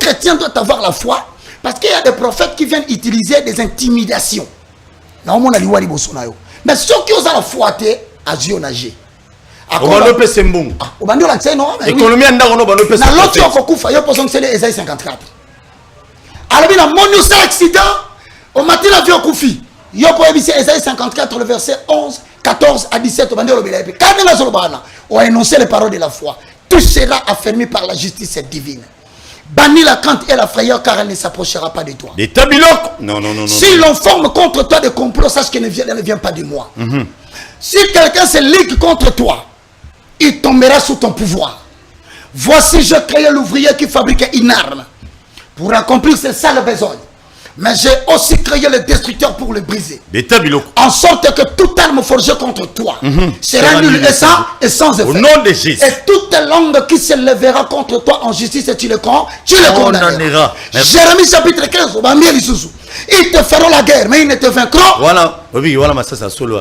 chrétien doit avoir la foi. Parce qu'il y a des prophètes qui viennent utiliser des intimidations. Mais ceux qui ont la foi, à Zionagé. Obanope Sembung. Obanope Sembung, non? Économie en Dagono, Obanope Sembung. Dans l'autre, il y a beaucoup de choses qui sont les 54. Alors, il y a un accident. Au matin, il y a un Koufi. Il y a Esaïe 54, le verset 11, 14 à 17. Quand on a énoncé les paroles de la foi, tout sera affermi par la justice divine. Bannis la crainte et la frayeur, car elle ne s'approchera pas de toi. Des tabilocs. Non. Si l'on forme contre toi des complots, sache qu'elle ne vient pas de moi. Si quelqu'un se ligue contre toi, il tombera sous ton pouvoir. Voici, je crée l'ouvrier qui fabrique une arme pour accomplir ses sales besognes. Mais j'ai aussi créé le destructeur pour le briser. En sorte que toute arme forgée contre toi sera nulle et sans effet. Au nom de Jésus. Et toute langue qui se lèvera contre toi en justice, et tu le condamneras. Jérémie chapitre 15. Ils te feront la guerre, mais ils ne te vaincront. Voilà, ça, ça solo.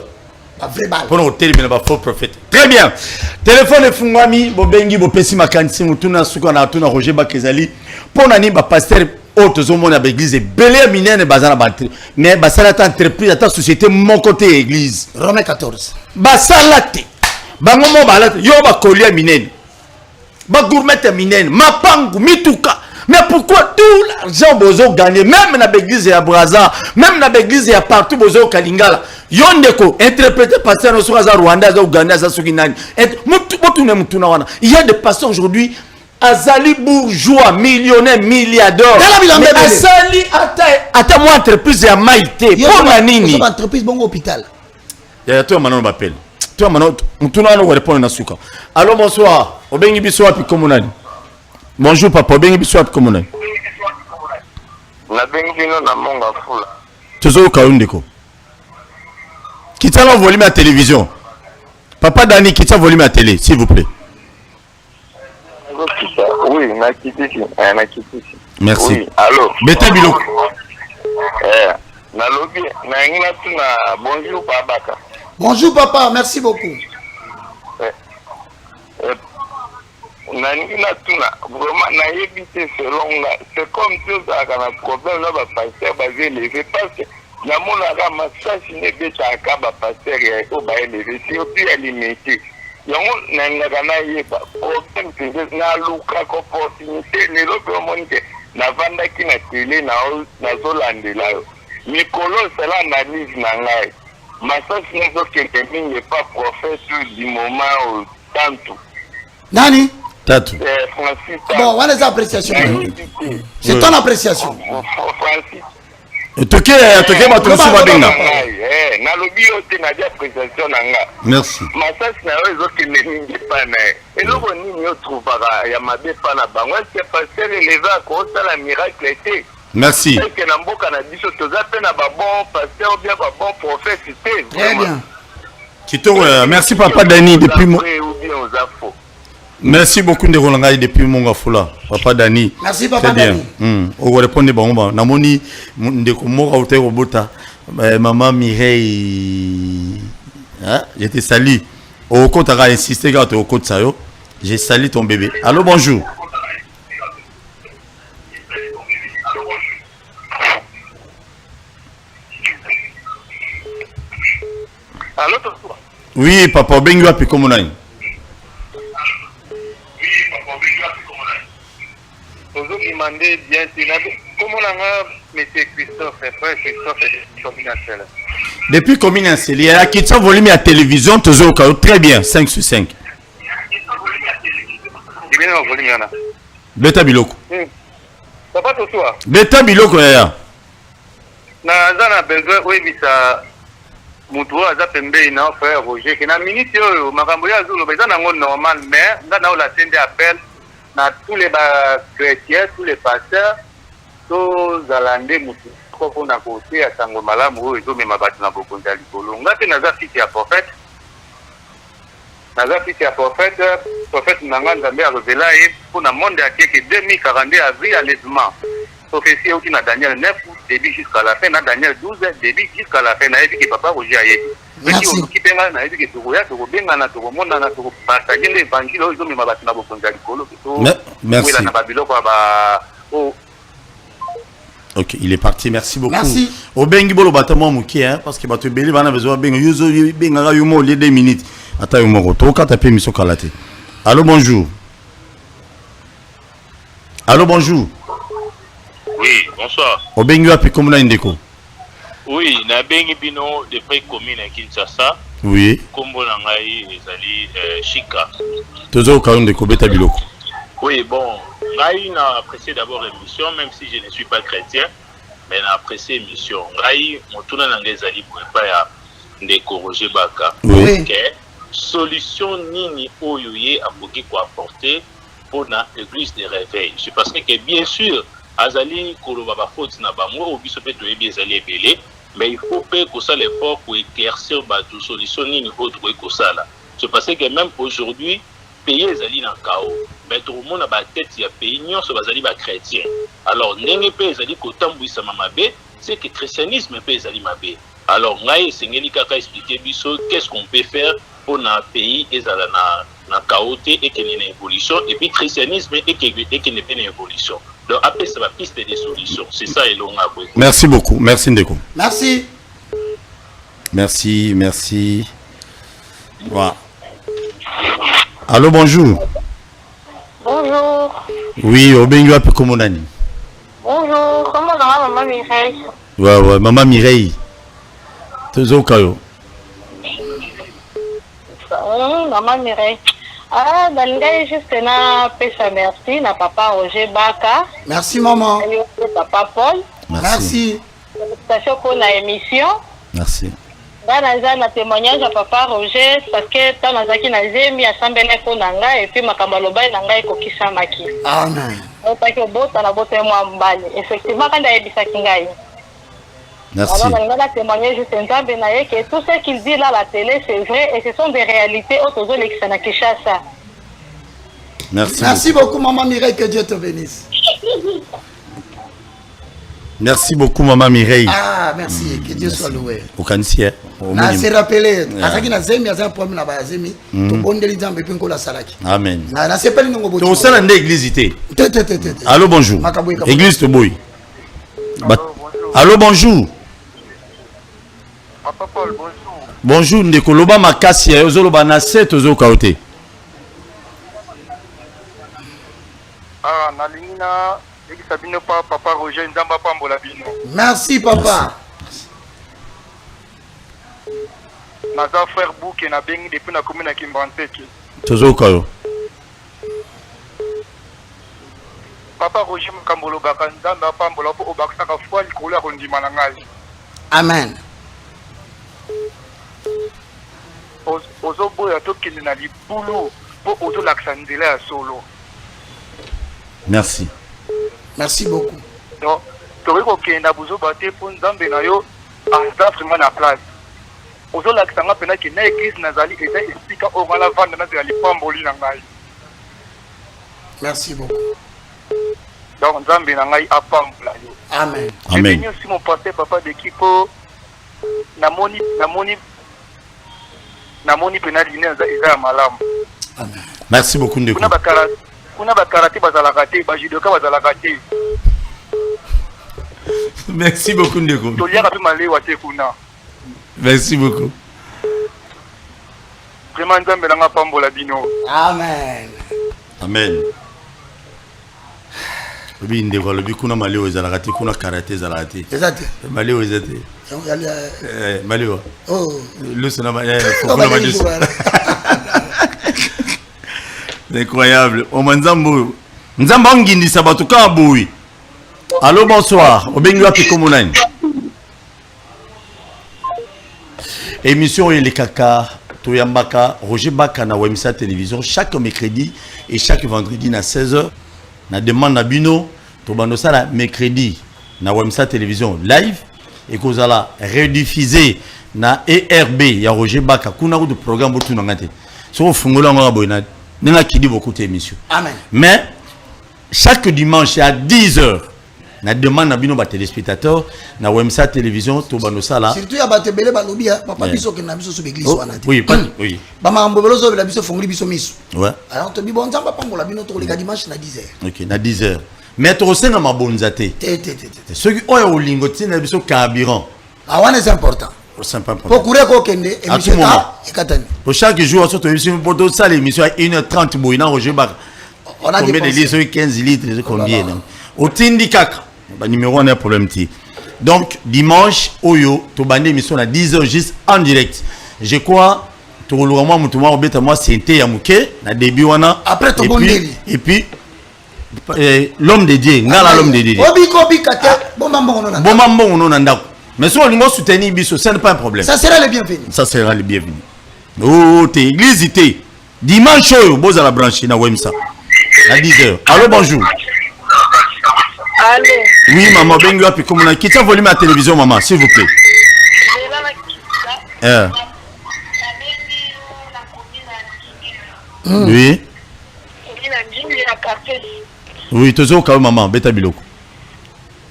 Pour nous terminer, faux prophète. Très bien. Téléphone est fungami, bobengi, bopesi makansi, mutuna suka na tuna Roger Bakezali. Pour nani ba pasteur autres au monde à l'église belé minene bazana batri. Mais basala ta entreprise ta société mon côté église. Romains 14. Basalate. Bangomo balate yo ba kolia minene. Ba gourmet minene, mapangu mituka. Mais pourquoi tout l'argent bozo gagner même dans l'église à Braza, même dans l'église à partout bozo Kalingala. Yondeko interprété pasteur no Rwanda Rwanda za Uganda za Suginani. Il y a des pasteurs aujourd'hui Azali bourgeois, millionnaire, milliardaire. Mais Azali ata moi entreprise ya maïté. Pour la nini? Une entreprise bon hôpital. Toi maintenant m'appelle. Toi maintenant mutuna no répondre na suka. Allô bonsoir. Obengi biso api komunani. Bonjour papa, obengi biso api komunani. Na bengi no na monga fula. Tozo kaundeko. Quittez le volume à la télévision. Papa Dani, quittez le volume à la télé, s'il vous plaît. Oui, na quitté. Merci. Oui, allô. Bete Bilo. Na lobby, na ngina tuna bonjour Babaka. Bonjour papa, merci beaucoup. Na ngina tuna vraiment na éviter selon là, c'est comme si on a un problème là ba passer basé levé parce que na mona ga massage ne beta akaba passer ya ko ba levé si o pi alimenter. Yango na ngaka na yeba problème c'est na luka ko opportunité ne lo pe monte na vanda ki na télé na zolandela yo. Mikolo cela analyse na ngai. Massage ne zo que mingi pas professeur du moment au tantu. Nani? Tatu. Bon, on a des appréciations. C'est ton appréciation. Toké ma tonsu badinga. Na lobi ote na dia appréciation nanga. Merci. Massage na yo ke ningi pana. Et lo nini yo trouvera ya mabe pana bango c'est passer lever ko sala miracle été. Merci. Et que na mboka na biso toza pe na ba bon pasteur bien ba bon prophète c'était. Très bien. Kitoko, merci papa Dani depuis mon. Merci beaucoup de Rolangai depuis mon Fula. Papa Dani. Merci papa Dani. On va répondre bon. Namoni de Komora au Robota. Maman Mireille. Je te salue. Au compte à insister quand tu es au compte ça yo. J'ai salué ton bébé. Allô, bonjour. Allô, oui, papa Bengu api komunai. Vous demandez bien, comment on a M. Christophe, frère Christophe, depuis combien d'années il y a qui sont volume à télévision, toujours très bien, 5 sur 5. Beta Biloko. Papa, tout ça. Beta Biloko, ya. Na zana besoin, oui, bisa. Mutuo aza pembe na frère Roger qui na minute yo makambo ya zulu beza nango normal mais ngana ola tende appel na tous les chrétiens tous les pasteurs to zalande mutu ko na côté ya sango malamu oyo zo mema batu na bokonza likolo ngate naza fils ya prophète prophète nanga nzambe a révélé pour na monde ya que 2042 avril enlèvement prophétie aussi dans Daniel 9 début jusqu'à la fin dans Daniel 12 début jusqu'à la fin na ebi que papa Roger a yebi merci qui penga na ebi que tokoya tokobenga na tokomona na tokopartager l'évangile oyo mema batu na bokonza likolo merci na babiloko ba o Ok, il est parti. Merci beaucoup. Merci. Au bengi bolo batamo muki hein parce que bato beli bana besoin bengi yuzo benga yumo les 2 minutes. Attends yumo to ka taper mission kalate. Allô bonjour. Allô bonjour. Oui, bonsoir. Au bengi api komuna indeko. Oui, na bengi bino de près commune à Kinshasa. Oui. Kombo na ngai ezali Chika. Tozo ka ndeko beta biloko. Oui, bon, ngai na apprécié d'abord l'émission même si je ne suis pas chrétien, mais na apprécié l'émission. Ngai motuna na ngai ezali pour pas ya ndeko Roger Baka. Oui. OK. Solution nini oyo ye akoki ko apporter pour na église de réveil. Je pense que bien sûr azali koloba ba faute na bango obiso pe to yebi ezali ebele. Mais il faut payer ça l'effort pour éclaircir la solution ni autre que ça là. C'est parce que même aujourd'hui, payer les alliés dans le chaos. Mais tout le monde a la tête, il y a pays, sur les alliés chrétiens. Alors, n'est pas les alliés qu'autant vous ça m'a c'est que le christianisme est les alliés mabé. Alors, c'est Kaka expliquer qu'est-ce qu'on peut faire pour un pays et na chaos et qu'il y ait une évolution. Et puis, le christianisme et qu'il n'y ait pas une évolution. Donc après c'est la piste des solutions. C'est ça et l'on a. Merci beaucoup. Merci Ndeko. Merci. Merci, merci. Voilà. Allô, bonjour. Bonjour. Oui, au bengi api komonani. Bonjour. Comment va maman Mireille? Ouais, maman Mireille. Tozo kayo. Maman Mireille. Ah, Dalga juste na pesa merci na papa Roger Baka. Merci maman. Et papa Paul. Merci. Félicitations pour la émission. Merci. Dans na témoignage à papa Roger parce que tant nazaki na zemi asambele ko nanga et puis makambaloba nanga ekokisa maki. Amen. On pas que bota na bota moi mbali. Effectivement quand ayebisa kingai. Merci. Alors, on a témoigné juste un temps, que tout ce qu'il dit là à la télé, c'est vrai et ce sont des réalités autour de Kinshasa. Merci. Merci beaucoup, maman Mireille, que Dieu te bénisse. Merci beaucoup, maman Mireille. Ah, merci, que Dieu soit loué. Au Kansier. Na se rappelé, azaki na zemi aza problème na ba zemi, to bondeli nzambe pe nkola salaki. Amen. Na sepeli ngo botu. To sala nde église ité. Allô bonjour. Église to boy. Allô bonjour. Papa Paul, bonjour. Bonjour, ndeko loba makasi ya ozoloba na set ozoka ote. Ah, nalingina ekisabino pa papa Roger Nzamba pambola bino. Merci papa. Naza frère Bouke na bengi depuis na commune ya Kimbanteke. Tozoka yo. Papa Roger Mkambolo baka Nzamba pambola po obakisaka foi likolo ya kondima na ngai. Amen. Ozoboya tokende na libulu po ozolakisa nzela ya solo. Merci. Merci beaucoup. Donc, tokoki kokenda bozoba te mpo nzambe na yo aza vraiment na place. Ozolakisa nga mpena ke na église nazali eza esika oyo nga lavanda nazela lipamboli na ngai. Merci beaucoup. Donc nzambe na ngai apambola yo. Amen. Amen. Je bénis aussi mon pasteur papa d'équipe po namoni pena dîner eza ya malamu. Amen. Merci beaucoup ndeko. Kuna bakarate bazalaka te, bajudoka bazalaka te. Merci beaucoup ndeko. Toliaka pe malewa te kuna. Merci beaucoup. Vraiment nzambe na nga pambola bino. Amen. Amen. Obi ndeko lobi kuna maleo ezalaka te kuna karate ezalaka te. Ezate. Maleo ezate. Maleo. Oh. Lusona c'est incroyable. O manzambo. Nzamba ngindisa bato ka boui. Allô bonsoir. Obengi wapi komunani. Émission les kaka Toyambaka Roger Baka na Wemsa Télévision chaque mercredi et chaque vendredi na 16h. Na demande na bino to bando sala mercredi na Wemsa Télévision live et kozala rediffusé na ERB ya Roger Baka kuna ko de programme botu na ngate. So fungola ngwa boyna ninga kidi beaucoup d'émissions. Amen. Mais chaque dimanche à 10h na demande na bino ba téléspectateurs na Wemsa Télévision to bando sala surtout ya batebele balobi papa biso ke na biso so église wana te. Oui, oui. Ba mambo belozo la biso fongoli biso miso. Ouais. Alors to bi bon nzamba pambola bino to le dimanche na 10h. OK, na 10h. mais tokosenga mabonza te soki oyo olingo tina biso carburant awana c'est important pour courir kokende émission ekatani pour chaque jour surtout émission pour ça l'émission à 1h30 boina Roger Bar on a combien de litres 15 litres combien au tindi kaka ba numéro on a problème ti donc dimanche oyo to bande émission à 10h juste en direct je crois to lura moi mutu moi obeta moi c'était ya muke na début wana après to bondeli et puis l'homme de Dieu ngala l'homme de Dieu obi kate bomba mbongo na ndako mais si on nous soutenir biso ça n'est pas un problème ça sera le bienvenu oh t'es église t'es dimanche oyo boza la branche na Wemsa à 10h allô bonjour allô oui maman bengo api comme na quitte volume à télévision maman s'il vous plaît oui oui toujours quand maman beta biloko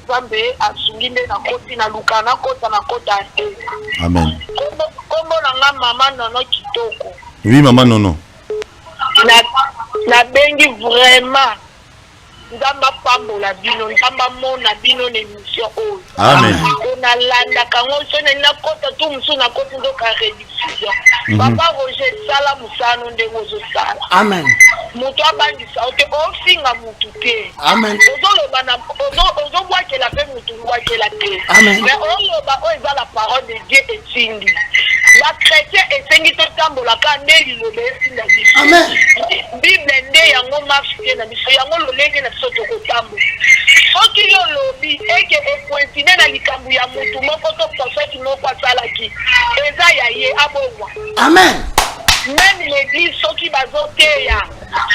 Zambe asunginde na koti na luka na kota te. Amen. Kombo na maman nono kitoko. Oui maman nono. Na bengi vraiment. Nzamba pambola bino, nzamba mona bino na émission oyo. Amen. On a landa kango sone na kota tu musu na kota ndo ka rediffusion. Papa Roger sala musano ndengo zo sala. Amen. Mutu abandisa ote ofinga mutu te. Amen. Ozoloba na ozo bwakela pe mutu bwakela te. Amen. Mais oloba o eza la parole de Dieu etindi. La chrétien esengi to tambola ka ndeli lobe esinda biso. Amen. Bible nde yango marche te na biso yango lolenge na biso tokotambo. Soki yo lobi eke ekwentine na likambo ya mutu moko to prophète moko asalaki eza ya ye abongwa. Amen. Même l'église soki bazoteya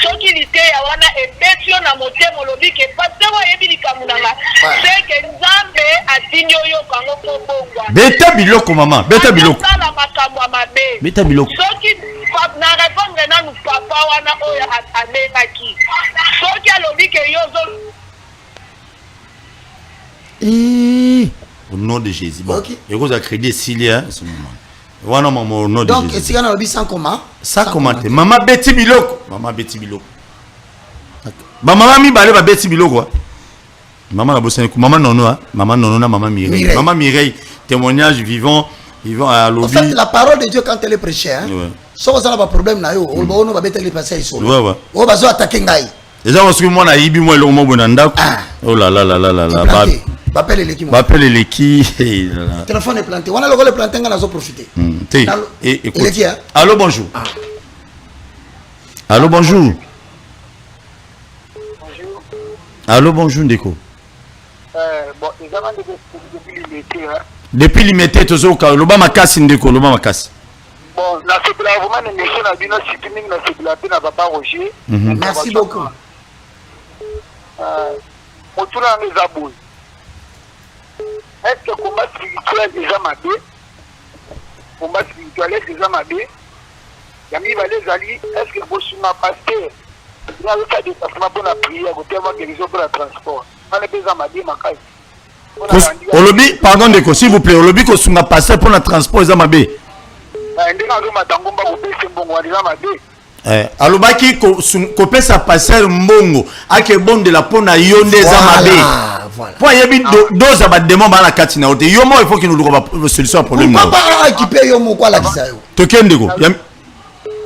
soki liteya wana ebeti yo na motema lobi ke pasteur oyebi likambo nanga c'est que Nzambe atindi oyo kango kobongwa. Beta biloko maman, beta biloko. Sala makambo mabe. Beta biloko. Soki na répondre na nous papa wana oyo amemaki. Soki alobi ke yo zo au nom de Jésus. Bon, okay. Et vous avez crédit s'il à ce moment. Voilà maman au nom de donc, Jésus. Donc, si on a sans comment? Sans commenter. Maman Betty Biloko. Maman Betty Biloko. Maman mi balé ba Betty Biloko. Maman la bosse maman nono, maman nono na maman Mireille. Maman Mireille, témoignage vivant à lobby. En fait, la parole de Dieu quand elle est prêchée, hein. Ouais. Sauf ça pas problème na yo, on va mettre les passer ici. Ouais ouais. On va zo attaquer ngai. Déjà parce que moi na yibi moi le mo bonanda. Oh là là là là là là. Appelle les qui. Appelle les qui. Le téléphone est planté. On a le planté, on a profité. Écoute. Allô bonjour. Allô bonjour. Bonjour. Allô bonjour Ndeko. Bon, ils ont depuis limité. Depuis limité toujours le bas makasi Ndeko, le bas makasi. Bon, na c'est vraiment une mission à bino streaming na c'est la papa Roger. Merci beaucoup. Motuna ngezabou. Est-ce que combat spirituel déjà mabé? Combat spirituel déjà mabé? Yami balé zali, est-ce que vous souma pasteur? Il a le cas de déplacement pour la prière, vous avez guérison pour le transport. On est déjà mabé makai. Olobi, pardon Ndeko, s'il vous plaît, olobi ko souma pasteur pour le transport déjà mabé. Ndeka zo matangomba ko pese mbongo wa déjà mabé. Alobaki ko pesa pasteur mbongo ake bon de la pona yonde za mabé. Pour y avoir deux abadements dans la carte na ote yomo il faut que nous trouvions solution à problème là. Papa équipé yomo quoi la kisa yo. To kendeko.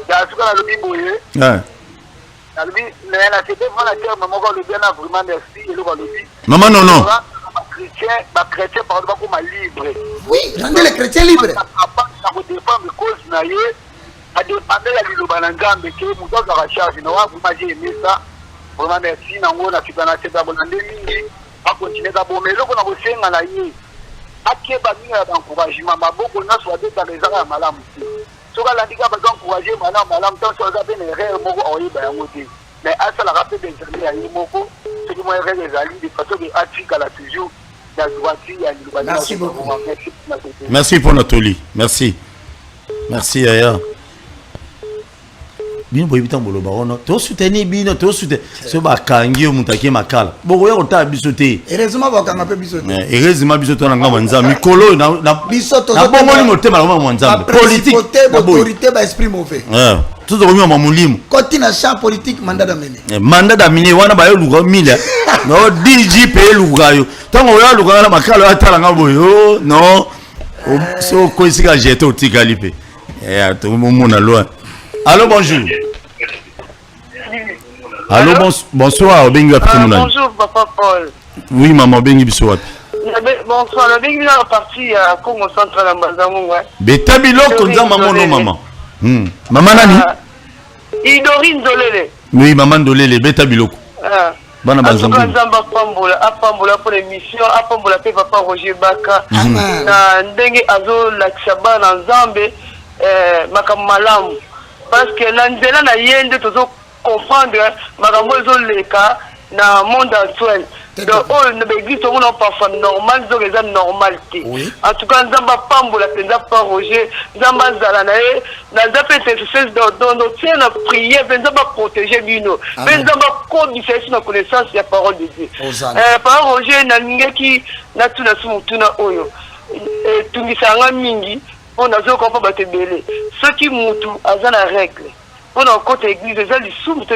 Ya suka na lobi boye. Na lobi na c'est devant la terre maman ko lobi na vraiment merci et le ko lobi. Maman non non. Chrétien par exemple comme libre. Oui, rendez les chrétiens libres. Papa ça ko défendre cause na ye. A dépendre la liloba na Nzambe ke muto za charge na wa vraiment j'ai aimé ça. Vraiment merci na ngona tibana teba bonande mingi. A continuer d'abord mais loko na bosenga na ye akeba minga d'encouragement maboko na soit des raisons à malamu soka la diga ba encourager malamu tant soit za ben erreur moko oyiba yango te mais asa la rappel des amis ya moko c'est que moi erreur des amis de façon que Afrique la toujours la droiture ya liloba. Merci beaucoup. Merci pour notre lit. Merci. Merci Yaya. bino boyebi ntango boloba ono tosoutenir bino tosoutenir so bakangi yo moto akie makala bokoya kotala biso te heureusement bakanga mpe biso te heureusement biso to na ngambo ya nzambe mikolo nabongoli motema na ngambo ya nzambe politique autorité baesprit mauvais tozokomima molimo koti na champ politique mandat d'amener mandat d'amener wana bayeluka mile no dg mpe eluka yo ntango oyalukanga na makala oyatalanga boyo no so okoisika jete otikali mpe tomomona loin. Allô, bonjour. Allô, bonsoir. Bonjour, papa Paul. Oui, maman, bengi biso. Bonsoir, la bengi na partie à Congo Central à Mbazamou. Beta biloko nza maman no maman. Maman nani? Idorine Dolele. Oui, maman Dolele, beta biloko. Bana Mbazamou. Nzamba Pambola pour l'émission, Pambola pe papa Roger Baka. Na ndenge azo lakisaba na Nzambe makamalamu. Parce que l'anzela na yende tozo comprendre makambo zo leka na monde actuel. Donc on ne besoin tout monde parfois normal zo les normalité. En tout cas nzamba pambola penza pa Roger, nzamba zala na e na zape te dans tient na prière penza ba protéger bino. Penza ba ko différence na connaissance ya parole de Dieu. Par Roger na ngeki na tuna sumutuna oyo. Tungisanga mingi on a zo ko ba te belé. Ceux qui mutu azana règle. On a côté église des ali soumute.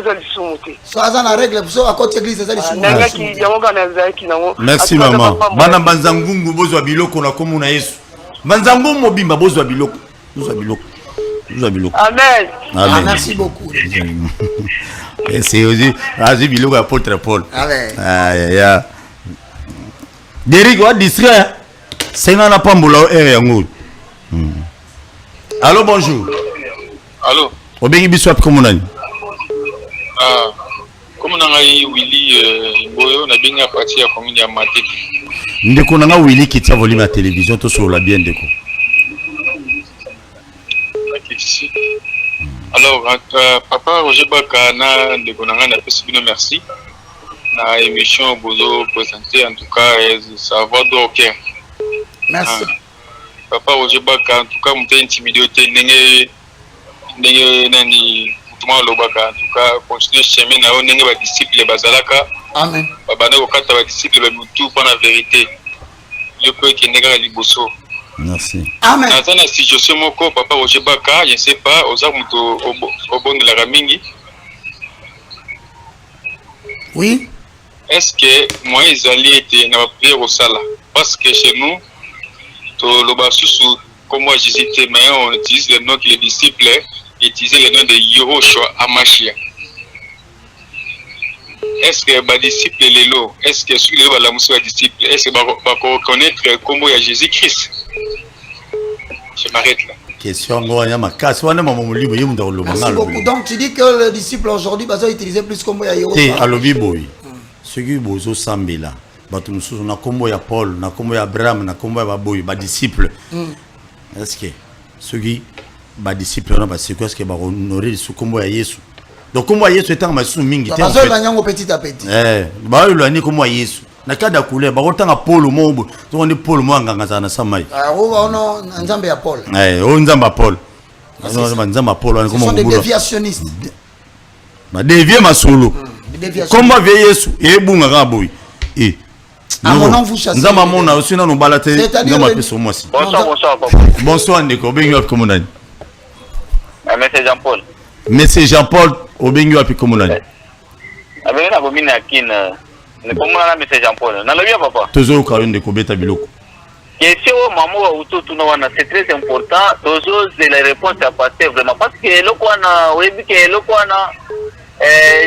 So azana règle so à côté église des ali soumute. Merci maman. Bana banzangungu bozwa biloko na komuna Yesu. Banzangungu mobimba bozwa biloko. Bozwa biloko. Amen. Merci beaucoup. Et c'est aussi razi biloko apôtre Paul. Amen. Ya. Derrick wa distrait. Senga na pambola yango. Allô, bonjour. Allô. Obengi biswap komunani. Komuna ngai Willy Boyo na binga parti ya commune ya Mateki. Ndeko nanga Willy qui tient volume à télévision to sur la bien ndeko. Alors papa Roger Baka na ndeko nanga na pesi bino merci. Na émission bozo présenté en tout cas ça va donc OK. Merci. Papa Roger Baka en tout cas mute intimidé ndenge nani mutuma lobaka en tout cas continuer chemin na ndenge ba disciple bazalaka. Amen. Bana ko kata ba disciple ba mutu pour la vérité. Je peux que nega liboso. Merci. Amen. Natana si je suis moko papa Roger Baka, je ne sais pas oza mutu au bon de la ramingi. Oui. Est-ce que moi ils allaient être na prière au sala parce que chez nous to lobasusu comme moi j'hésitais mais on utilise le nom que les disciples utilisaient le nom de Yehoshua Amashia. Est-ce que les disciples lelo, est-ce que ceux qui sont la musique disciples, est-ce que va reconnaître comment il y a Jésus-Christ? Je m'arrête là. Question ngoya makasi wana mama mulibo yemu ndalo Merci beaucoup. Donc tu dis que les disciples aujourd'hui va utiliser plus comme ya Yehoshua. Te alobi boy. Ceux qui bozo sambela. Batu mususu na kombo ya Paul, na kombo ya Abraham, na kombo ya baboy, ba disciples. Est-ce que ceux qui ba disciples na ba c'est quoi ce que ba honorer sous kombo ya Yesu. Donc kombo ya Yesu etant masu mingi te. Bazo na nyango petit à petit. Ba yo ni kombo ya Yesu. Na kada kule ba kotanga Paul mobo. To ndi Paul mo nganga na samai. Oba ono nzambe ya Paul. O nzamba Paul. Nzamba Paul wana kombo des déviationnistes. Ba dévier masolo. Kombo ya Yesu ebunga ka boy. À mon nom vous chassez. Nzamba mona aussi na no balate. Nzamba peso moi si. Bonsoir papa. Bonsoir ndeko bengi wapi komunani. Monsieur Jean-Paul. Monsieur Jean-Paul obengi wapi komunani. Avec la commune à Kina. Ne komuna Monsieur Jean-Paul. Na lobia papa. Tozo ka yo ndeko beta biloko. Question maman wa utoto na wana c'est très important. Tozo c'est la réponse à passer vraiment parce que loko wana webi ke loko wana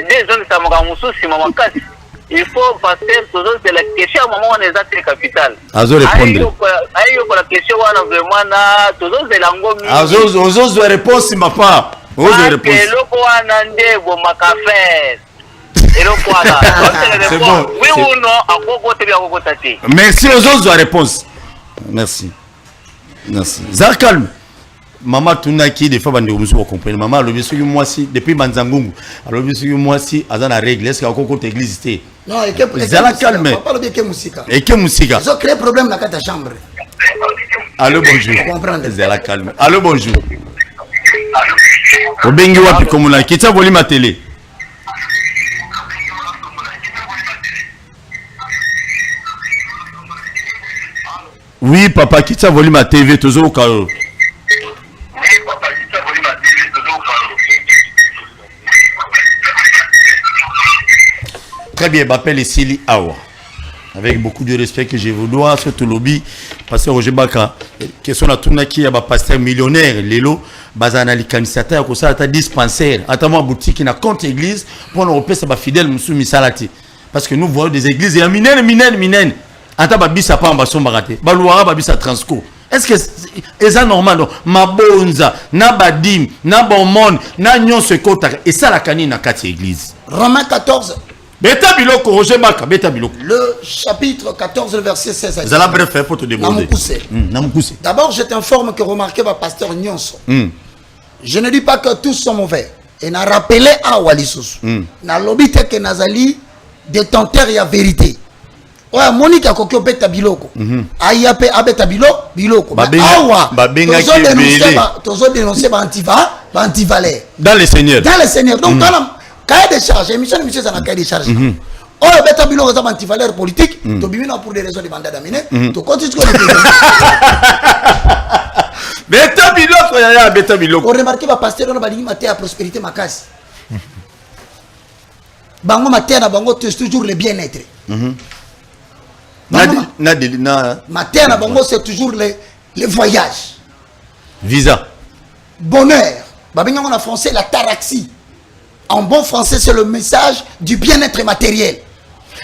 des zones ça maka mususi mama kasi. Il faut passer toujours c'est la question maman on est à capitale. Azo répondre. Ayo pour la question wana vraiment na toujours c'est la ngomi. Azo réponse papa. Ozo réponse. Que loko wana ndebo makafe. Eloko wana. C'est bon. Oui ou non akoko te akoko tati. Merci ozo réponse. Merci. Zar calme. Maman Tunaki des fois bande musu comprendre. Maman le bisu moi si depuis Banzangungu. Alors bisu moi si azana règle est-ce qu'il y a encore église té. Non, et que Zala calme. Pas le bien que musique. Et que musique. Ils ont créé problème dans ta chambre. Allô bonjour. Comprendre. Zala calme. Allô bonjour. Obengi wapi komuna kitsa volume à télé. Oui papa kitsa volume à TV toujours karo. Très bien, m'appelle Sili Awa. Avec beaucoup de respect que je vous dois, surtout lobby, parce que Roger Baka, question à tout qui a pasteur millionnaire, Lelo, bazana li kanisa ko ça ta dispensaire, atama boutique na compte église pour nous repasser ba fidèle musu misalati. Parce que nous voyons des églises et minen. Ata ba bisa pa ambaso marate. Ba luara ba bisa transco. Est-ce que c'est normal donc mabonza na badim na bomon na nyon se kota et ça la kanina na kati église. Romains 14. Beta biloko Roger Baka, beta biloko. Le chapitre 14, le verset 16 à 10. Vous allez bref pour te déborder. D'abord, je t'informe que remarquez ma pasteur Nyonso. Je ne dis pas que tous sont mauvais. Et n'a rappelé à Walissus. N'a l'obité que Nazali détenteur et à vérité. Ouais, Monique a coquille beta biloko. Ayape abeta biloko. Awa. Tozo dénoncer antivalère. Dans les seigneurs. Dans les seigneurs. Donc, cahier de charge, émission c'est un cahier de charge. Oh, beta biloko ça antivaleur politique. To bimina pour des raisons de mandat d'amener. To continue beta biloko ya beta biloko. On remarque ba pasteur on ba lingi maté à prospérité makasi. Bango maté na bango toujours le bien-être. Maté na bango c'est toujours le voyage. Visa. Bonheur. Babinga en français la taraxie. En bon français, c'est le message du bien-être matériel.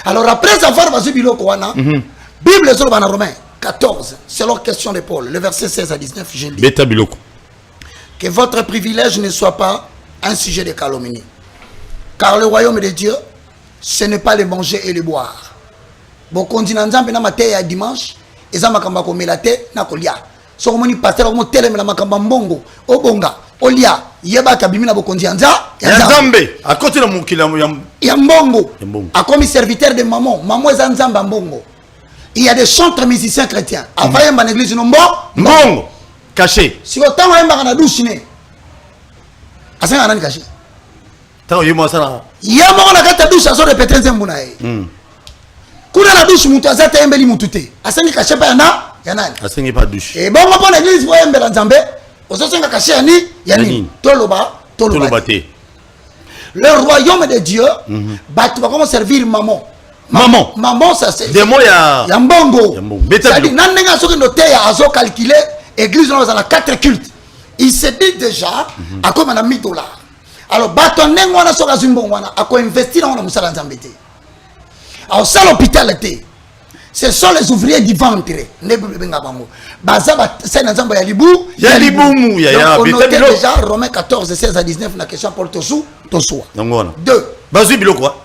Alors après avoir vasu biloko wana, Bible sur bana Romains 14, c'est leur question de Paul, le verset 16 à 19, je lis. Beta biloko. Que votre privilège ne soit pas un sujet de calomnie. Car le royaume de Dieu, ce n'est pas le manger et le boire. Bon, quand on dit nzambe na matin ya dimanche, eza makamba ko melate na kolia. So ko moni pasteur ko teleme na makamba mbongo, obonga, olia. Yeba kabimina bokonzi anza nzambe a côté de mukila ya mbongo a comme serviteur de maman eza nzamba mbongo. Il y a des chantres musiciens chrétiens avant yemba l'église no mbongo caché si autant yemba na douche ne asanga nani caché tawo yemo sana yemo na kata douche aso répéter nzembu na ye kuna na douche mutu azata yembeli mutu te asangi caché pa ya nani asangi pas douche et bon pour l'église voyez yembela nzambe ozosenga caché yani toloba te. Le royaume de Dieu, tu vas comment servir maman. Maman ça c'est des mots ya mbongo. C'est-à-dire nanenga soki noté ya azo calculer église dans la 4 cultes. Il se dit déjà à comme on a $1000. Alors bato nengo wana soka zimbongo wana ako investir dans musala nzambe te. Alors ça l'hôpital te. Ce sont les ouvriers du ventre. On notait déjà Romains 14, 16 à 19, la question Paul Tosu. 2. Bazu bilo quoi?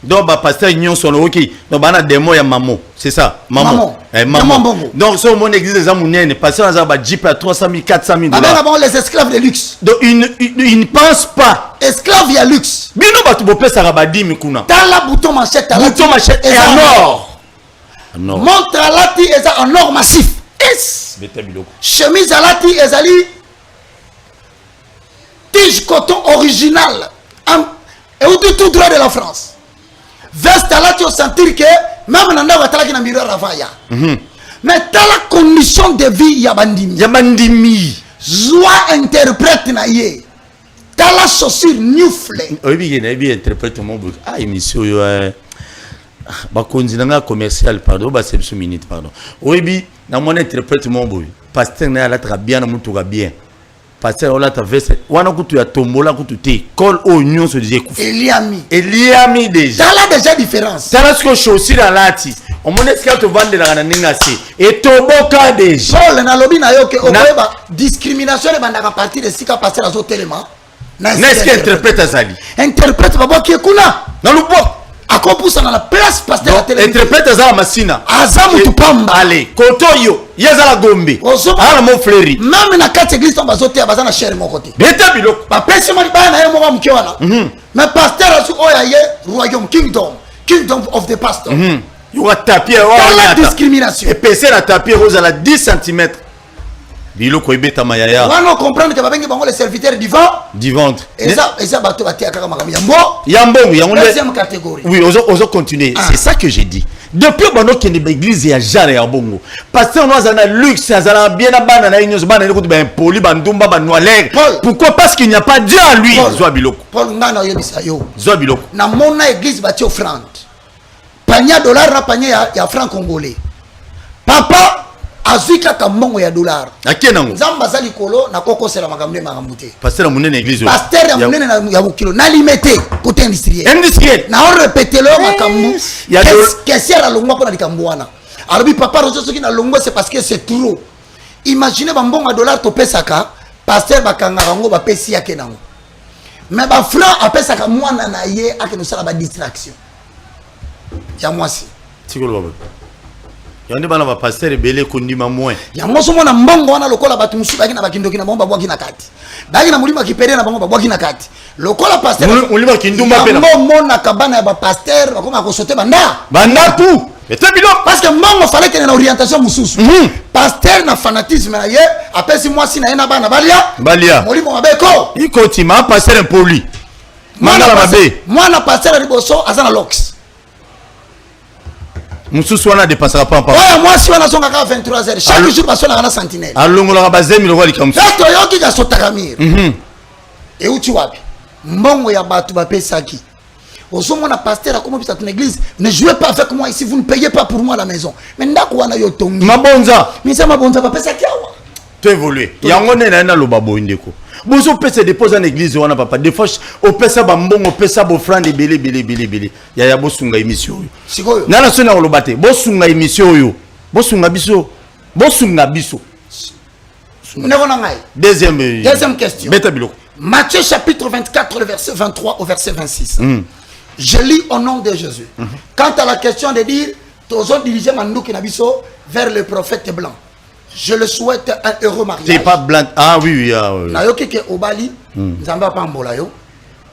Donc, pasteur Nyon son ok. Donc, on a des mots à maman. C'est ça? Maman. Maman. Donc, sur mon église, les amouniens, pasteur Azaba Jeep à 300 000, 400 000 $. Avant les esclaves de luxe. Donc, ils ne pensent pas. Esclaves, il y a luxe. Bino Batubopé Sarabadi Mikuna. Dans la bouton machette, et en or. Montre à lati est en or massif. Chemise à lati est tige coton original. Et où tout droit de la France. Veste à lati au sentir que même nanda va talaki na miroir ravaya. Mais dans la condition de vie yabandimi. Joie interprète na ye. Dans la chaussure newfle. Oui, bien interprète mon book. Ah, émission bakonzinanga commercial pardon ba c'est minute pardon oyebi na mon interprète mon boy pasteur na la tra bien na mutu ga bien pasteur on la ta veste wana kutu ya tombola kutu te col oignon se disait kufu Eliami déjà ça là déjà différence ça parce que chaussure à lati on mon est-ce que tu vendre la ninga si et toboka déjà Paul na lobi na yo ke okoyeba discrimination e banda ka partir de sika pasteur azo telema n'est-ce que interprète azali interprète babo ki kuna na lubo akopusa na la place pasteur la télévision interprète azala masina azamu tupamba allez kotoyo yazala gombe ala mo fleri même na quatre église tomba zote ya bazana cher mon côté beta biloko pa pesi mali ba na ye mo mke wana mais pasteur asu oya ye royaume kingdom of the pastor you wa tapie la discrimination et pese la tapie rose à la 10 cm biloko ebeta mayaya on va comprendre que babengi bango les serviteurs du ventre et ça bato batia kaka makambo yambo deuxième catégorie. oui ozo continuer c'est ça que j'ai dit depuis bano kende ba église ya jare ya bongo pasteur no azana luxe azana bien na bana na inyo bana ko ba poli bandumba ba noaler pourquoi parce qu'il n'y a pas Dieu en lui zwa biloko Paul ngana yebisa yo zwa biloko na mona église batia offrande panier dollar na panier ya franc congolais papa azwika ka mbongo ya dollar akenango nzamba za likolo na kokosela makambo te pasteur munene église pasteur ya munene ya bukilo na limité côté industriel na on répéter le makambo qu'est-ce la longwa pour na likambo wana alors papa rozo soki na longwa c'est parce que c'est trop imaginez ba mbongo ya dollar to pesaka pasteur bakanga rango ba pesi yake nango mais ba franc apesaka mwana na ye akeno sala ba distraction ya mwasi tikolo baba yande bana ba pasteur belé kondima moins ya moso mona mbongo wana lokola batu musu baki na bakindoki na bomba bwaki na kati baki na mulima kipere na bango bwaki na kati lokola pasteur mulima kindumba pena mona kabana ya ba pasteur bakoma ko sauter banda tout mais bilo parce que mbongo fallait que na orientation mususu pasteur na fanatisme na ye apesi mwasi na ye na bana balia mulima mabeko iko tima pasteur impoli mwana pasteur liboso azana locks mususu wana dépensera pas ouais moi si wana songa ka 23h chaque jour parce na sentinelle alongola ba 1000 roi likamso to yoki ka sotakamir et uti wapi mbongo ya batu ba pesaki osomona pasteur comme bisa ton église ne jouez pas avec moi ici vous ne payez pas pour moi à la maison mais ndako wana yo tongi mabonza misa mabonza ba pesaki awa to évoluer yango ne na lo babo ndeko bozo pesa dépose en église wana papa des fois au pesa ba mbongo pesa bo frande belé ya bosunga émission yo sikoyo na sona lo bate bosunga émission yo bosunga biso deuxième question beta biloko Matthieu chapitre 24 le verset 23 au verset 26 je lis au nom de Jésus quant à la question de dire tozo diriger manduki na biso vers le prophète blanc. Je le souhaite un heureux mariage. C'est pas blanc. Ah oui. Nayoki ke obali, nzamba pa mbola yo,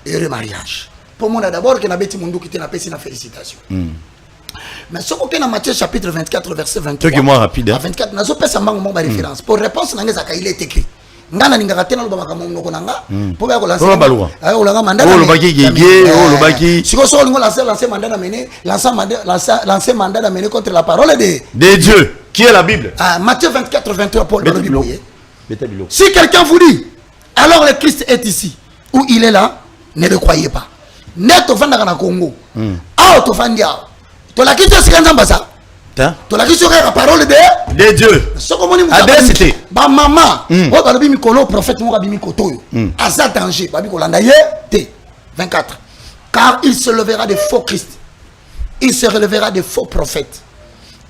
heureux mariage. Pour moi d'abord que na beti mundu ki te na pesi na félicitations. Mais ce qu'on a Matthieu chapitre 24 verset 23. Toi moi rapide. 24 nazo pesa mbango mo ba référence. Pour réponse na ngeza ka il est écrit. Ngana ninga tena lo ba makambo nanga. Pour ba ko lancer. Ayo langa mandana. Oh lo baki gege, lo baki. Siko so lingo lancer mandana mené, lancer mandana mené contre la parole de Dieu. Qui est la Bible? Matthieu 24, 23, Paul. Si quelqu'un vous dit, alors le Christ est ici, ou il est là, ne le croyez pas. Net au Fanda na Congo. Ah, au Fandia. Tu l'as quitté, c'est un ambassade. Tu l'as quitté, la parole de Dieu. Ce que mon adressé. Ba maman, o ba bimi kolo prophète mo bimi kotoyo. Asa danger, ba bi kolanda ye te. 24. Car il se levera des faux Christ. Il se relèvera des faux prophètes.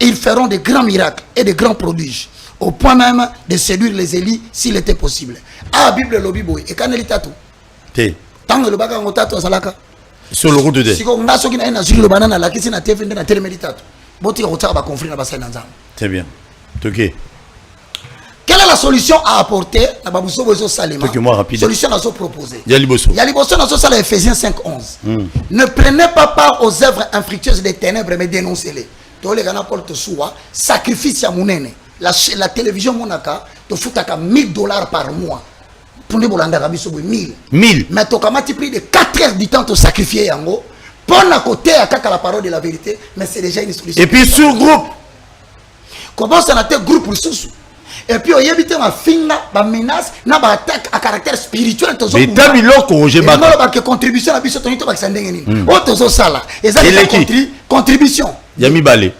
Ils feront de grands miracles et de grands prodiges, au point même de séduire les élites s'il était possible. Ah, Bible lobi boy. Et quand elle est tatou. Tant que le baga on tatou salaka. Sur le route de Dieu. Si on a ce qui n'a pas sur le banana la qui s'est naté na téléméditate. Boti retard va conflit na bassin nanzam. C'est bien. OK. Quelle est la solution à apporter na babuso bozo salima? Solution à se proposer. Yaliboso na so sala Ephésiens 5:11. Ne prenez pas part aux œuvres infructueuses des ténèbres mais dénoncez-les. Sacrifice à Mounene. La télévision monaka te foutaka $1000 par mois. Pour les Bolanda Rabiso 1000. Mais tu as multiplié de 4 heures du temps te sacrifier yango. Pour à côté à la parole de la vérité, mais c'est déjà une solution. Et puis sur groupe. Comment ça n'a été groupe pour sous. Et puis on y évite ma finna, ma menace, na ba attaque à caractère spirituel to zo. Mais tabiloko j'ai ba. Non ba contribution à biso to nito ba sandenge nini. O to zo sala. Et ça c'est contribution. Yami balé.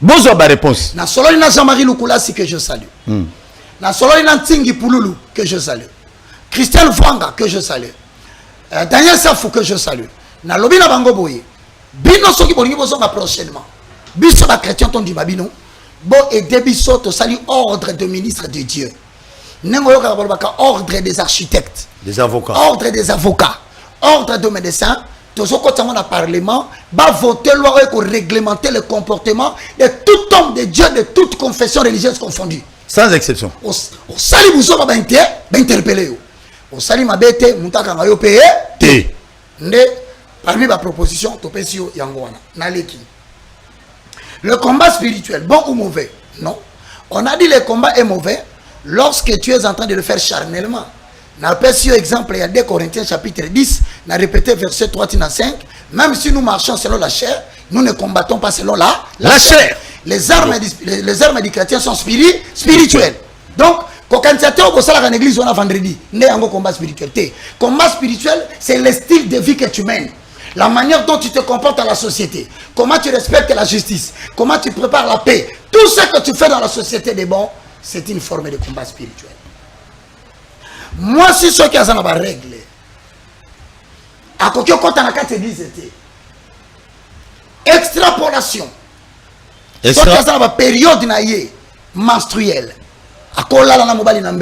Bonjour ma réponse. Na solo na Jean-Marie Lukulasi que je salue. Na solo na Ntingi Pululu que je salue. Christian Vwanga que je salue. Daniel Safou que je salue. Na lobi na bango boye. Bino soki bolingi bozonga prochainement. Biso ba chrétien ton di babino. Bo et debiso to sali ordre de ministre de Dieu. Nengo yoka bolbaka ordre des architectes. Des avocats. Ordre des avocats. Ordre de médecins. Dans le Parlement, va voter loi pour réglementer le comportement de tout homme de Dieu, de toute confession religieuse confondue. Sans exception. Au sali vous va interpeller. Au sali ma bête, moutaka ngayo payé. T. Parmi ma proposition, topesio yangwana. Naleki. Le combat spirituel, bon ou mauvais? Non. On a dit le combat est mauvais lorsque tu es en train de le faire charnellement. N'a pas si exemple, il y a 2 Corinthiens chapitre 10, n'a répété verset 3 à 5. Même si nous marchons selon la chair, nous ne combattons pas selon la chair. Les armes des chrétiens sont spirituelles. Donc, quand tu es en église, on a vendredi, il y a un combat spirituel. Combat spirituel, c'est le style de vie que tu mènes. La manière dont tu te comportes dans la société. Comment tu respectes la justice. Comment tu prépares la paix. Tout ce que tu fais dans la société des bons, c'est une forme de combat spirituel. Moi, si ceux qui ont des règles, à quoi quand on a 4 églises, extrapolation. Ceux qui ont des période menstruelle, à quoi là, on a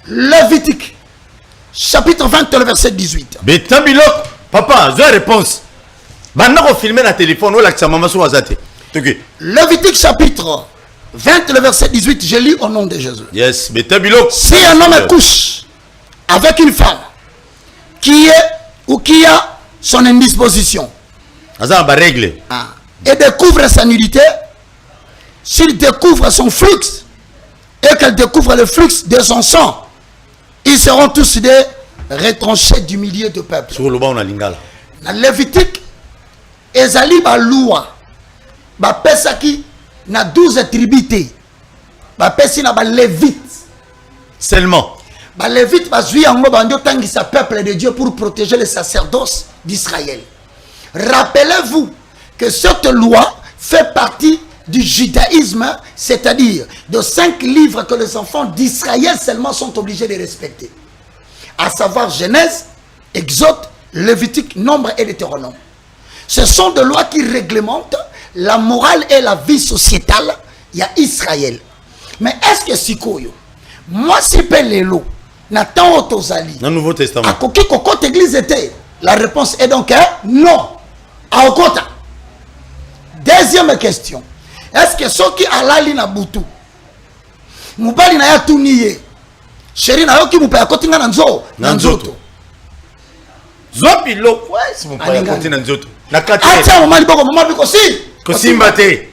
Lévitique, chapitre 20, le verset 18. Papa, j'ai une réponse. Maintenant, on filme la téléphone, on l'a maman sur WhatsApp. Lévitique, chapitre 20, le verset 18, je lis au nom de Jésus. Yes, si un homme couche avec une femme qui est ou qui a son indisposition et découvre sa nudité, s'il découvre son flux et qu'elle découvre le flux de son sang, ils seront tous des retranchés du milieu du peuple. Sur le banc, on a lingala. Dans Lévitique, ezali ba loi ba pesaki na 12 tribus ba pesi na ba lévite seulement ba lévite ba zui yango bando tangisa peuple de Dieu pour protéger le sacerdoce d'Israël. Rappelez-vous que cette loi fait partie du judaïsme, c'est-à-dire de 5 livres que les enfants d'Israël seulement sont obligés de respecter, à savoir Genèse, Exode, Lévitique, Nombre et Deutéronome. Ce sont des lois qui réglementent la morale et la vie sociétale. Il y a Israël. Mais est-ce que Sikoyo, moi si Pelelo, Nathan Otozali, dans le Nouveau Testament, à Koki Kokot Église était, la réponse est donc non. À Okota. Deuxième question. Est-ce que ceux qui alali na butu, Moubali na ya tuniye, chéri na yoki moupa ya kotinga na nzoto. Zopilo, ouais, c'est mon père côté na nzoto. Na kati. Atia mama liboko mama biko si. Kosimba te.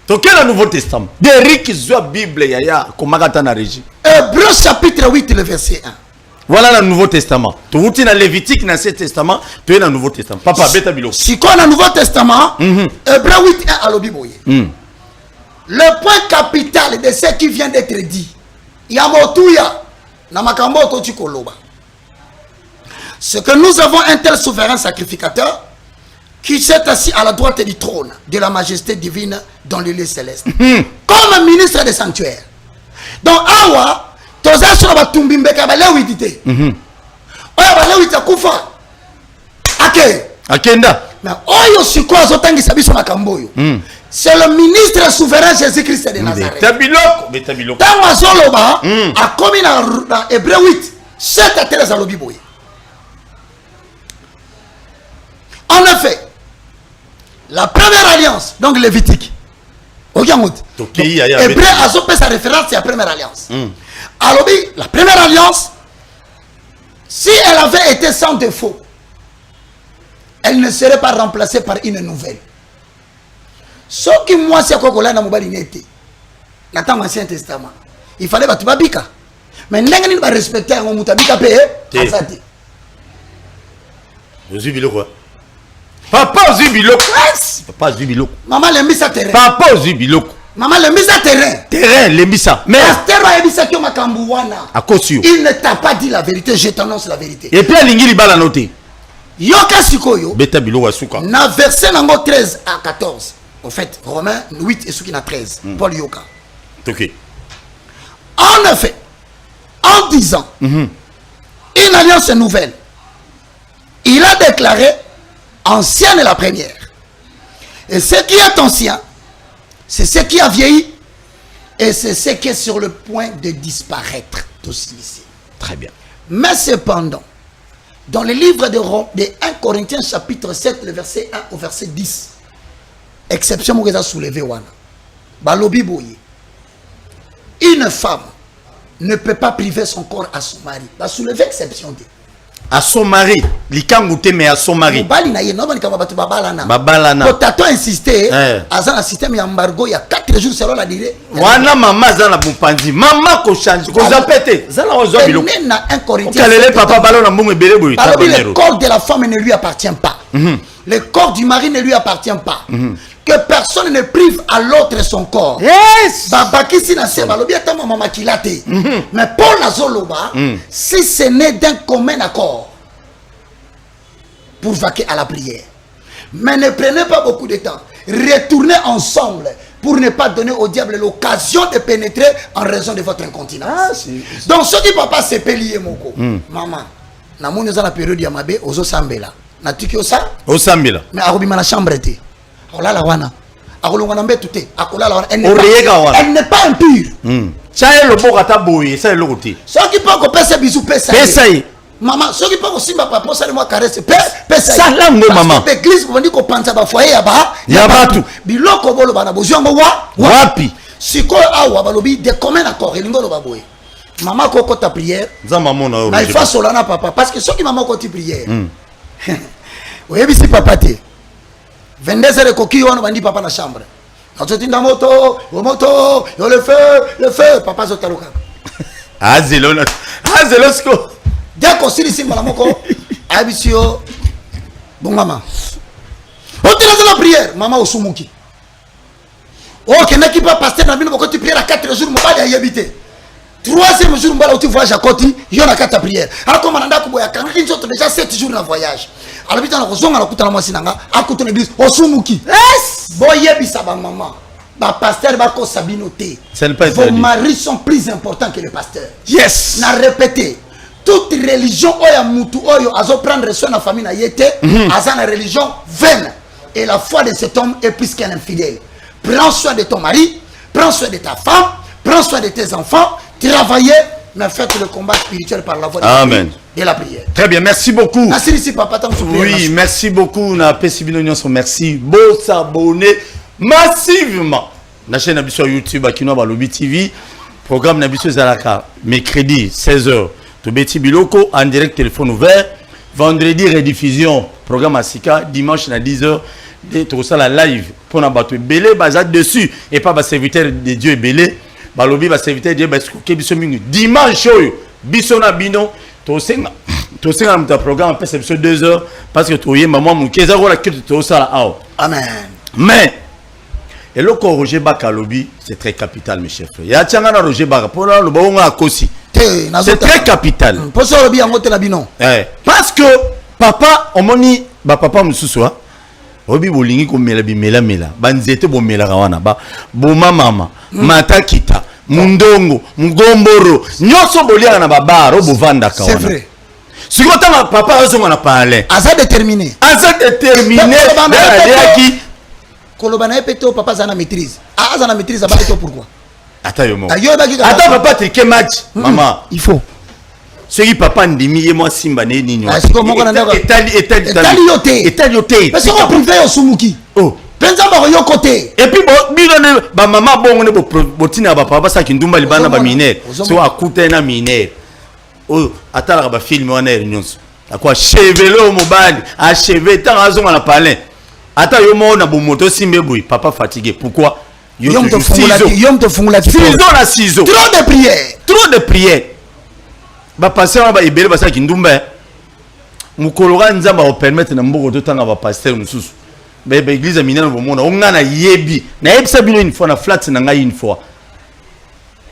Toqué le Nouveau Testament. D'Eric Zoa Bible yaya komagata na régie. Hébreux chapitre 8 le verset 1. Voilà le Nouveau Testament. Tu vois dans Lévitique dans ce testament, tu es dans le Nouveau Testament. Papa beta bilo. Si quoi dans le Nouveau Testament, Hébreux 8 1 à l'obiboye. Le point capital de ce qui vient d'être dit. Yamotuya na makambo to koloba. C'est que nous avons un tel souverain sacrificateur qui s'est assis à la droite du trône de la majesté divine dans le lieu céleste. Comme ministre des sanctuaires. Donc, awa, toza sur la tumbimbeka balewitite. Oya balewita kufa. Akenda. Mais oyo siko azotangisa biso makambo yo. C'est le ministre souverain Jésus-Christ de Nazareth. Betabiloko. Tango azoloba, a commis dans Hébreux 8, 7 à 13 à l'obiboye. En effet, la première alliance, donc Lévitique, Hébreu a fait sa référence à la première alliance. Alors, la première alliance, si elle avait été sans défaut, elle ne serait pas remplacée par une nouvelle. Ce qui moi, c'est quoi qu'on a dans l'Ancien Testament. Il fallait que tu babika. Mais nous ne pas respecter un mutabika payé. Papa Zubiloko. Papa Zubiloko. Maman l'embissa terrain. Papa Zubiloko. Maman l'embissa terrain. Terrain l'embissa. Mais il ne t'a pas dit la vérité, je t'annonce la vérité. Et puis il va la noter. Yoka sikoyo. Beta biloko asuka. Na verset nango 13 à 14. En fait, Romains 8 et Souki na 13. Paul Yoka. OK. En effet, en disant une alliance nouvelle, il a déclaré ancienne est la première. Et ce qui est ancien, c'est ce qui a vieilli. Et c'est ce qui est sur le point de disparaître. Ici. Très bien. Mais cependant, dans le livre de 1 Corinthiens chapitre 7, le verset 1 au verset 10, exception Mougeza soulevé wana. Balobi boye. Une femme ne peut pas priver son corps à son mari. Bah soulever exception de. à son mari likangute mais à son mari mobali na ye no bani kama batu babalana babalana potato insisté azana système ya embargo ya 4 jours selon la durée wana mama zana bupanzi mama ko change ko zapete zana ozo biloko na un Corinthien kalele papa balo na mbongo ebele boy ta le corps de la femme ne lui appartient pas le corps du mari ne lui appartient pas que personne ne prive à l'autre son corps. Yes. Babaki na se balobi ata mama kilate. Mais Paul Nazoloba, si ce n'est d'un commun accord pour vaquer à la prière. Mais ne prenez pas beaucoup de temps. Retournez ensemble pour ne pas donner au diable l'occasion de pénétrer en raison de votre incontinence. Donc ce qui papa c'est pelier moko. Maman, na moni za la période ya mabe ozo sambela. Na tiki osa? O sambela. Mais arobima na chambre te. Olala wana. Akolonga na mbetu te. Akolala wana. Elle n'est pas impure. Ça est le beau kata boye, ça est le côté. Ce qui peut ko pesa bisu pesa. Pesa yi. Maman, ce qui peut ko simba papa ça moi caresse pesa. Ça là ngo maman. Parce que l'église on dit ko panza ba foyer ya ba. Ya batu. Biloko bolo bana bozongo wa. Wapi. Siko awa balobi de commun accord elingo lo baboye. Maman ko ta prière. Za maman na. Na il faut solana papa parce que ce qui maman ko ti prière. Oui, si papa te. 22h de coquille, on va dire papa dans la chambre. Quand tu es dans la moto, le feu, papa zota loka. Ah, zélo, sko. Dès qu'on s'est ici, madame Moko, abisio, bon maman. On te laisse la prière, maman au soumouki. Oh, qui n'est pas pasteur dans la ville, tu prières à 4 jours, mon père y habité. 3e jour, où tu voyages à côté, il y a 4 prières. Alors, comme on a déjà 7 jours dans le voyage. Alors, on a besoin de la moissinanga, à côté de l'église, au soumouki. Yes! Boye bisaba maman. Ba pasteur va ko sabinoter. Vos maris sont plus importants que les pasteurs. Yes! Na répété. Toute religion oya mutu oyo azo prendre soin de la famille na yete, azana religion vaine. Et la foi de cet homme est plus qu'un infidèle. Prends soin de ton mari, prends soin de ta femme, prends soin de tes enfants, travaillez, mais faites le combat spirituel par la voie de la prière. Très bien, merci beaucoup. Merci papa, oui, merci beaucoup. Na PCB merci. Beau s'abonner massivement. La chaîne Nabiso YouTube à Kinoa Balobi TV. Programme Nabiso Zalaka. Mercredi 16h. Tobeti Biloko en direct téléphone ouvert. Vendredi rediffusion. Programme Asika. Dimanche à 10h. Tout ça la live. Pour na bateau belé bazat dessus. Et pas serviteur de Dieu belé. Balobi va serviteur de Dieu. Dimanche biso na bino. Tout ça dans programme après c'est 2 heures parce que tu es maman mon keza la que tout ça là. Amen. Mais et le Roger Bakalobi c'est très capital mes chers frères. Ya tianga na Roger Baka pour le bongo à Kosi. C'est très capital. Pour ça le bien ngote la bino. Parce que papa omoni ba papa mususu obi bolingi ko mela bimela mela banzete bo mela kawana ba bo mama matakita mundongo mugomboro nyoso bolia na babaro bovanda kawana. C'est vrai. Si vous avez papa, vous avez parlé. Aza déterminé. Aza déterminé. Kolobana peto papa zana maîtrise. Aza na maîtrise aba peto pourquoi? Attends papa tu quel match maman. Il faut. Ce qui papa ndimi et moi simba ne nini. Est-ce que mon gars yoté. Parce qu'on privé au sumuki. Oh. Penza ba yo côté. Et puis bon ba maman bon on est botina ba papa ça qui ndumba libana ba minere. So akute na minere. Oh, attends, la film on est réunion. À quoi chevelo mobile, à cheveux tant raison on a parlé. Attends, yo mo na moto simbeboui, papa fatigué. Pourquoi? Yom te fungula. Ciseaux. Trop de prières. Ba passer on ba ibele ba ça qui ndumba. Mukologa nzamba o permettre na mboko to tanga ba pasteur mususu. Ba église minene bo mona onga na yebi. Na yebisa bino une fois na flat na ngai une fois.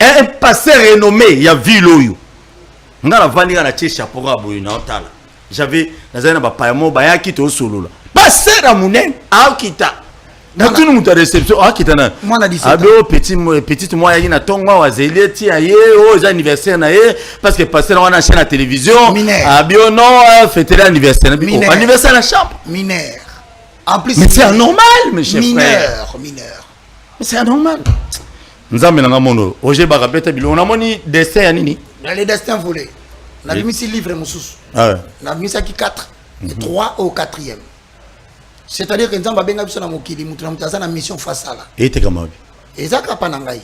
Un pasteur renommé, il y a Viloyo. J'avais na ba payamo ba ya kito solo passer à munen a kita na tunu muta réception a kita na mwana 17 abo petite moi ya na tongwa wa zeleti aye aux anniversaire na ye parce que passer on a chaîne à télévision abio non fêter l'anniversaire anniversaire à la chambre mineur en plus mais c'est anormal mes chers frères mineur mais c'est anormal nzambe na ngamono Roger Bakapeta bilo on a moni destin ya nini les destins volés. On a mis 6 livres, Moussous. On a mis ça qui 4. 3 au 4e. C'est-à-dire que nous avons bien une mission face à là. Et tu es comme ça. Et ça, c'est pas nangai.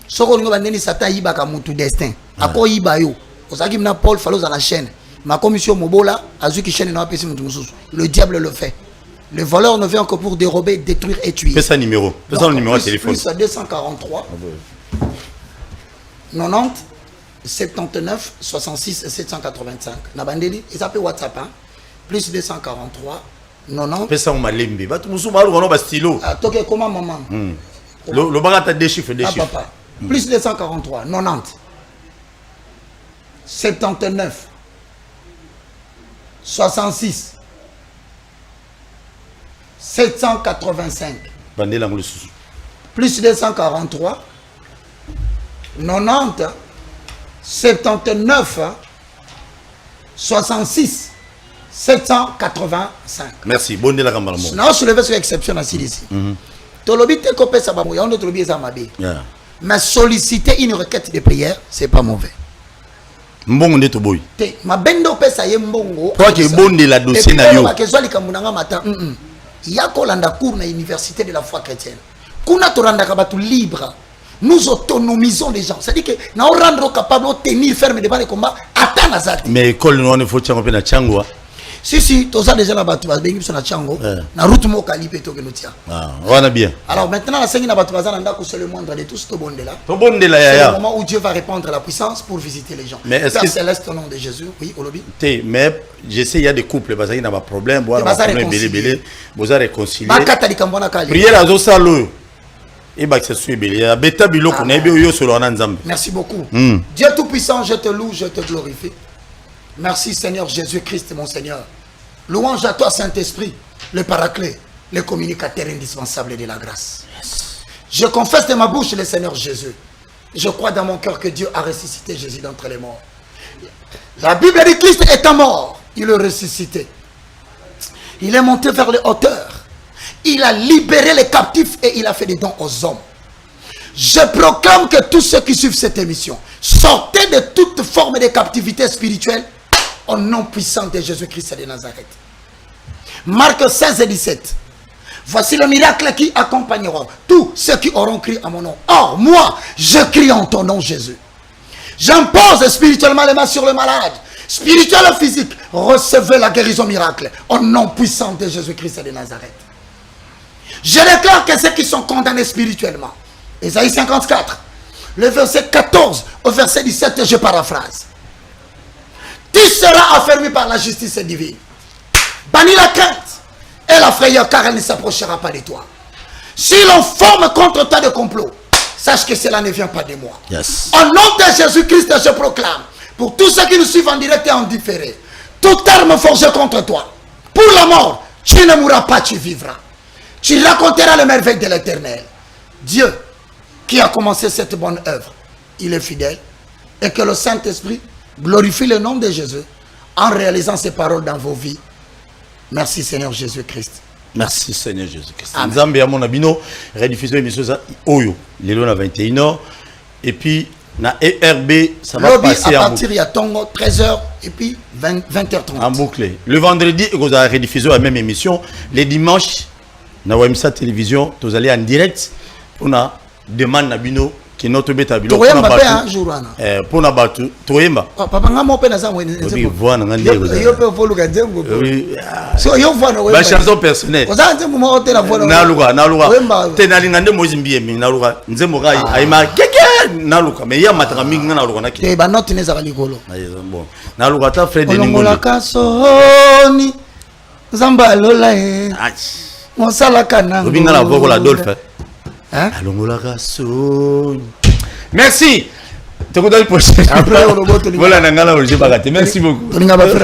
Ce qu'on a dit, c'est que Satan a un destin. À quoi il y a Paul fallo dans la chaîne. Ma commission Mobola, Azuki Chen n'a pas le diable le fait. Le voleur ne vient que pour dérober, détruire et tuer. Fais ça numéro. Fais ça le numéro de téléphone. Plus 243 90 79 66 785. Nabandeli, ils appellent WhatsApp. Hein? Plus 243 90. Fais ça au malembe. Va tout le monde va stylo. Toke comment maman? Le bagat a des chiffres, des chiffres. Papa. Plus 243 90 79 66 785. Bandela ngolo susu. Plus 243 90 79 66 785. Merci. Bondela kambala mo. Na soulever sur exception à ici. Tolobi te kopé ça ba mo ya on tolobi eza mabe. Mais solliciter une requête de prière, c'est pas mauvais. Mbongo ndeto boy. Te mabendo pesa ye mbongo. Toi qui bonde la dossier na yo. Ba ke zwali kamunanga mata. Ya kolanda cours na université de la foi chrétienne. Kuna toranda ka batu libre. Nous autonomisons les gens. C'est-à-dire que nous rendre capable de tenir ferme devant les combats à Nazareth. Mais l'école nous on faut tirer na Tchango. Si, tous ça déjà la batu ba bengi na Tchango. Na route mo kalipe to que nous tient. Ah, on a bien. Alors maintenant la sengi na batu bazana ndako c'est le moindre de tous to bonde là. To bonde là C'est ya. le moment où Dieu va répandre la puissance pour visiter les gens. Mais est-ce Père que céleste au nom de Jésus, oui, Olobi. Mais je sais il y a des couples parce qu'il y a pas problème, boire un problème belé, vous a réconcilier. Ba katali kambona kali. Prière à zo salo. Et bah que c'est belé. Ya beta biloko na ebe yo solo na nzambe. Merci beaucoup. Dieu tout puissant, je te loue, je te glorifie. Merci Seigneur Jésus-Christ mon Seigneur. Louange à toi Saint-Esprit, le paraclet, le communicateur indispensable de la grâce. Je confesse de ma bouche le Seigneur Jésus. Je crois dans mon cœur que Dieu a ressuscité Jésus d'entre les morts. La Bible dit Christ étant mort, il est ressuscité. Il est monté vers les hauteurs. Il a libéré les captifs et il a fait des dons aux hommes. Je proclame que tous ceux qui suivent cette émission, sortez de toute forme de captivité spirituelle au nom puissant de Jésus-Christ de Nazareth. Marc 16 et 17. Voici le miracle qui accompagneront tous ceux qui auront crié à mon nom. Or, moi, je crie en ton nom, Jésus. J'impose spirituellement les mains sur le malade. Spirituel et physique, recevez la guérison miracle au nom puissant de Jésus-Christ de Nazareth. Je déclare que ceux qui sont condamnés spirituellement, Ésaïe 54, le verset 14 au verset 17, je paraphrase. Tu seras affermi par la justice divine. Bannis la crainte et la frayeur, car elle ne s'approchera pas de toi. Si l'on forme contre toi des complots, sache que cela ne vient pas de moi. Yes. Au nom de Jésus-Christ, je proclame, pour tous ceux qui nous suivent en direct et en différé, toute arme forgée contre toi, pour la mort, tu ne mourras pas, tu vivras. Tu raconteras les merveilles de l'Éternel. Dieu, qui a commencé cette bonne œuvre, il est fidèle, et que le Saint-Esprit glorifie le nom de Jésus en réalisant ces paroles dans vos vies. Merci Seigneur Jésus-Christ. Merci Seigneur Jésus-Christ. Nzambe ya mona bino rediffusion émission ça oyo lelo na 21h et puis na ERB ça va passer à partir il y a Tongo 13h et puis 20h30 en boucle. Le vendredi vous allez rediffuser la même émission. Les dimanches na Wemsa télévision vous allez en direct pour na demande na bino qui notre beta bilo pour na jour pour na batu toyemba papa ngamo pe na za mwene nzembo voilà ngande yo pe voluka nzembo so yo vwana ba chanson personnelle oza nzembo mo hotel vwana na luka tenali ngande mozimbi emi na luka nzembo kai aima keke na luka mais ya mataka mingi na luka na ki te ba note neza likolo bon na luka ta Fred Ningo la kasoni zamba lola e mosala kana obinga na voko la dolphin. Merci. Après, voilà, merci beaucoup. Merci.